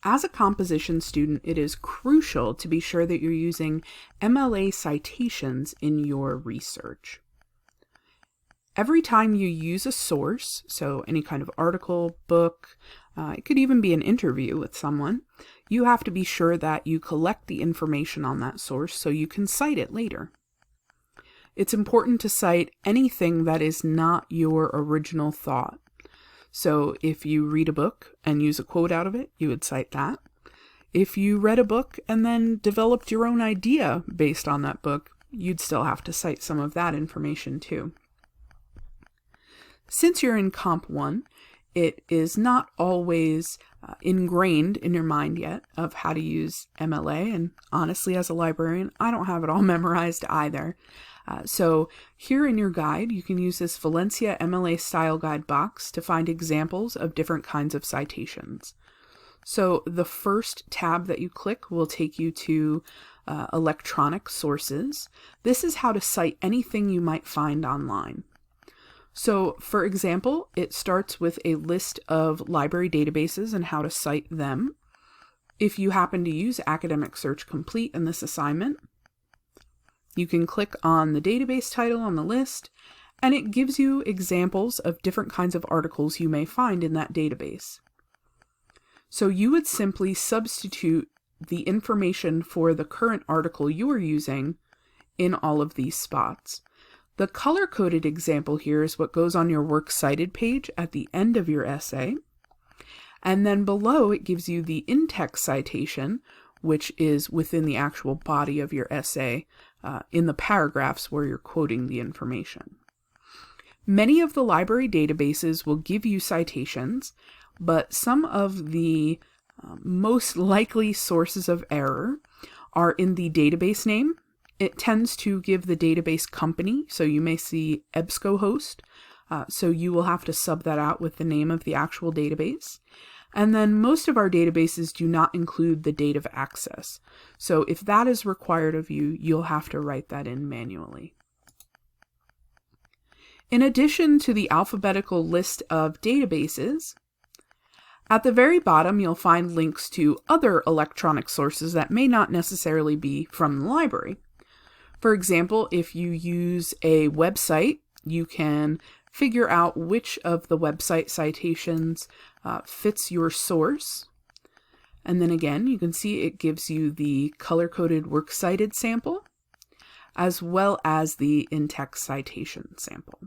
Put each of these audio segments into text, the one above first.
As a composition student, it is crucial to be sure that you're using MLA citations in your research. Every time you use a source, so any kind of article, book, it could even be an interview with someone, you have to be sure that you collect the information on that source so you can cite it later. It's important to cite anything that is not your original thought. So if you read a book and use a quote out of it, you would cite that. If you read a book and then developed your own idea based on that book, you'd still have to cite some of that information too. Since you're in Comp 1, it is not always ingrained in your mind yet of how to use MLA, and honestly, as a librarian, I don't have it all memorized either. So here in your guide, you can use this Valencia MLA style guide box to find examples of different kinds of citations. So the first tab that you click will take you to electronic sources. This is how to cite anything you might find online. So for example, it starts with a list of library databases and how to cite them. If you happen to use Academic Search Complete in this assignment, you can click on the database title on the list, and it gives you examples of different kinds of articles you may find in that database. So you would simply substitute the information for the current article you are using in all of these spots. The color-coded example here is what goes on your Works Cited page at the end of your essay, and then below it gives you the in-text citation, which is within the actual body of your essay, in the paragraphs where you're quoting the information. Many of the library databases will give you citations, but some of the most likely sources of error are in the database name. It tends to give the database company, so you may see EBSCOhost, so you will have to sub that out with the name of the actual database. And then most of our databases do not include the date of access. So if that is required of you, you'll have to write that in manually. In addition to the alphabetical list of databases, at the very bottom you'll find links to other electronic sources that may not necessarily be from the library. For example, if you use a website, you can figure out which of the website citations fits your source. And then again, you can see it gives you the color-coded Works Cited sample, as well as the in-text citation sample.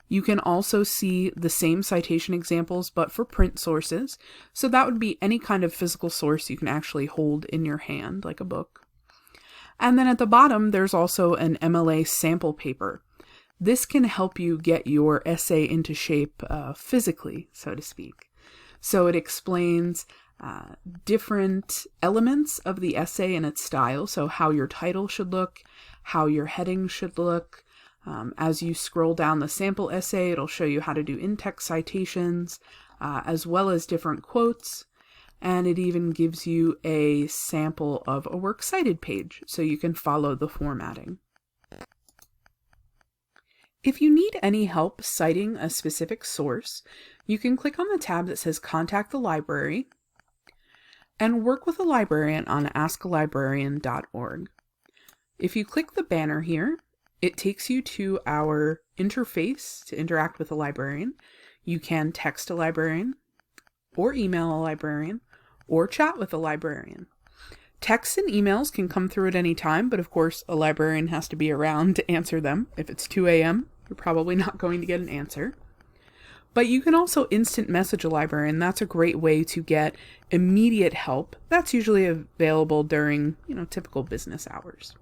You can also see the same citation examples, but for print sources. So that would be any kind of physical source you can actually hold in your hand, like a book. And then at the bottom, there's also an MLA sample paper. This can help you get your essay into shape physically, so to speak. So it explains different elements of the essay and its style, so how your title should look, how your heading should look. As you scroll down the sample essay, it'll show you how to do in-text citations, as well as different quotes, and it even gives you a sample of a Works Cited page, so you can follow the formatting. If you need any help citing a specific source, you can click on the tab that says Contact the Library and work with a librarian on askalibrarian.org. If you click the banner here, it takes you to our interface to interact with a librarian. You can text a librarian, or email a librarian, or chat with a librarian. Texts and emails can come through at any time, but of course a librarian has to be around to answer them. If it's 2 a.m., you're probably not going to get an answer. But you can also instant message a librarian. That's a great way to get immediate help. That's usually available during, typical business hours.